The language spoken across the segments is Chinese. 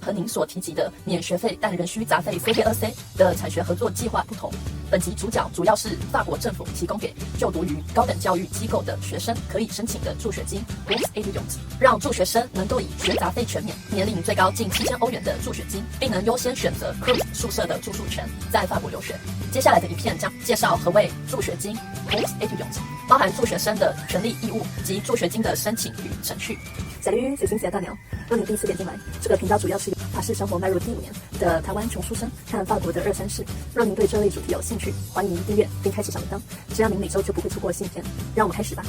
和您所提及的免学费但仍需杂费 CDEC 的产学合作计划不同，本集主角主要是法国政府提供给就读于高等教育机构的学生可以申请的助学金 Bourse Étudiante， 让助学生能够以学杂费全免、年龄最高近7000欧元的助学金，并能优先选择 Crous 宿舍的住宿权，在法国留学。接下来的影片将介绍何谓助学金 Bourse Étudiante， 包含助学生的权利义务及助学金的申请与程序。Salut， c'est Cynthia大娘。若你第一次点进来，这个频道主要是由法式生活迈入第5年的台湾穷书生看法国的2、3事。若您对这类主题有兴趣，欢迎订阅并开启小铃铛，这样您每周就不会错过新片。让我们开始吧。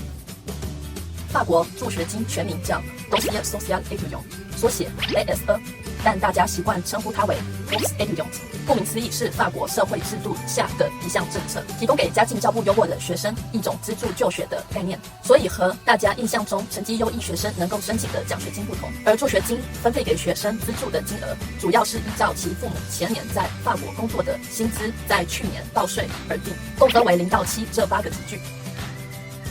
法国助学金全名叫 Dossier Social Étudiant， 缩写 ASE， 但大家习惯称呼它为 Bourse Étudiante。顾名思义，是法国社会制度下的一项政策，提供给家境较不优渥的学生一种资助就学的概念。所以和大家印象中成绩优异学生能够申请的奖学金不同，而助学金分配给学生资助的金额，主要是依照其父母前年在法国工作的薪资在去年报税而定，共分为0到7这8个级距。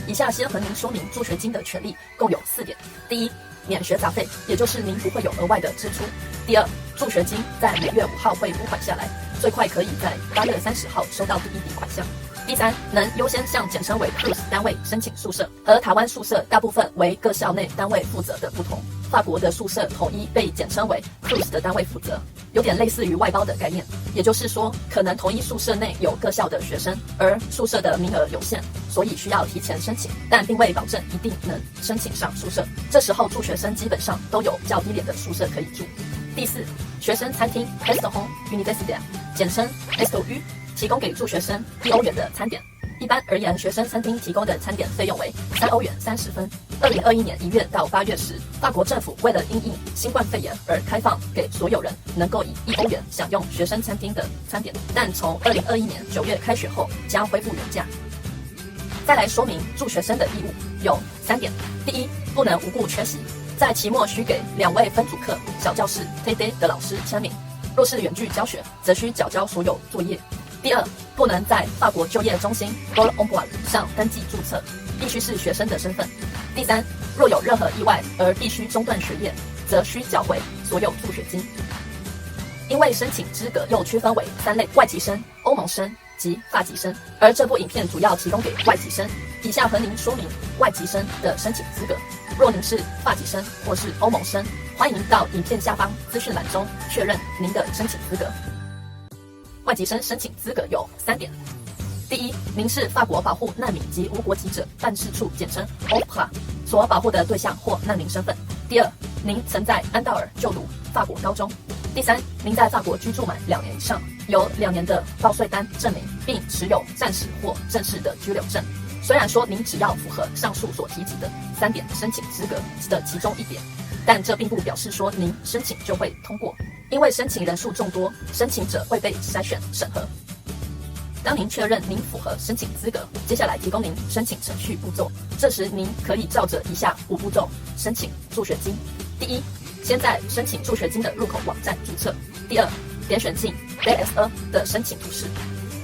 以下先和您说明助学金的权利共有4点。第一，免学杂费，也就是您不会有额外的支出。第二，助学金在每月5号会拨款下来，最快可以在8月30号收到第一笔款项。第三，能优先向简称为 Crous 单位申请宿舍，和台湾宿舍大部分为各校内单位负责的不同，法国的宿舍统一被简称为 Crous 的单位负责，有点类似于外包的概念。也就是说，可能同一宿舍内有各校的学生，而宿舍的名额有限，所以需要提前申请，但并未保证一定能申请上宿舍。这时候助学生基本上都有较低廉的宿舍可以住。第四，学生餐厅 Restaurant Universitaire， 简称 SOU， 提供给助学生1欧元的餐点。一般而言，学生餐厅提供的餐点费用为3欧元30分。2021年1月到8月时，法国政府为了因应新冠肺炎而开放给所有人能够以1欧元享用学生餐厅的餐点，但从2021年9月开学后将恢复原价。再来说明助学生的义务有3点。第一，不能无故缺席，在期末需给2位分组课小教室 TD 的老师签名，若是远距教学，则需缴交所有作业。第二，不能在法国就业中心 Pôle emploi 上登记注册，必须是学生的身份。第三，若有任何意外而必须中断学业，则需缴回所有助学金。因为申请资格又区分为3类：外籍生、欧盟生及法籍生，而这部影片主要提供给外籍生。以下和您说明外籍生的申请资格。若您是法籍生或是欧盟生，欢迎到影片下方资讯栏中确认您的申请资格。外籍生申请资格有3点。第一，您是法国保护难民及无国籍者办事处简称 OPRA 所保护的对象或难民身份。第二，您曾在安道尔就读法国高中。第三，您在法国居住满2年以上，有2年的报税单证明，并持有暂时或正式的居留证。虽然说您只要符合上述所提及的3点申请资格的其中1点，但这并不表示说您申请就会通过，因为申请人数众多，申请者会被筛选审核。当您确认您符合申请资格，接下来提供您申请程序步骤，这时您可以照着以下5步骤申请助学金。第一，先在申请助学金的入口网站注册。第二，点选进 ASE 的申请图示。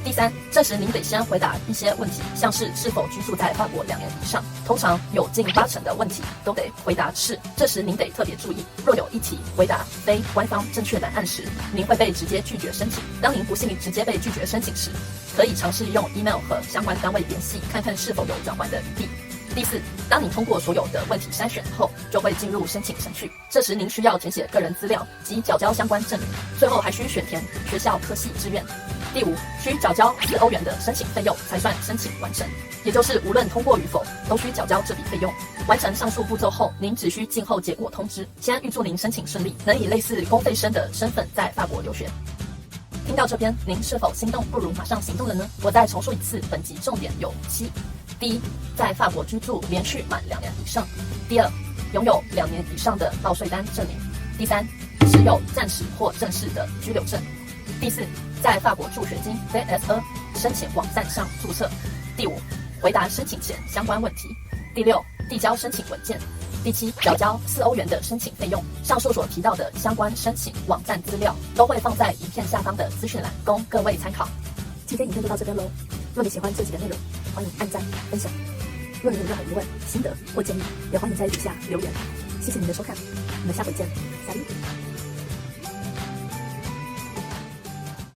第三，这时您得先回答一些问题，像是否居住在法国2年以上，通常有近80%的问题都得回答是。这时您得特别注意，若有一题回答非官方正确答案时，您会被直接拒绝申请。当您不幸直接被拒绝申请时，可以尝试用 email 和相关单位联系，看看是否有转换的余地。第四，当您通过所有的问题筛选后，就会进入申请程序。这时您需要填写个人资料及缴交相关证明，最后还需选填学校科系志愿。第五，需缴交4欧元的申请费用才算申请完成，也就是无论通过与否，都需缴交这笔费用。完成上述步骤后，您只需静候结果通知。先预祝您申请顺利，能以类似公费生的身份在法国留学。听到这边，您是否心动不如马上行动了呢？我再重述一次，本集重点有7。第一，在法国居住连续满2年以上。第二，拥有2年以上的报税单证明。第三，持有暂时或正式的居留证。第四，在法国助学金 ASE 申请网站上注册。第五，回答申请前相关问题。第六，递交申请文件。第七，缴交4欧元的申请费用。上述所提到的相关申请网站资料都会放在影片下方的资讯栏，供各位参考。今天影片就到这边喽。若你喜欢这集的内容，欢迎按赞分享。若你有任何疑问、心得或建议，也欢迎在底下留言。谢谢您的收看，我们下回见，下次。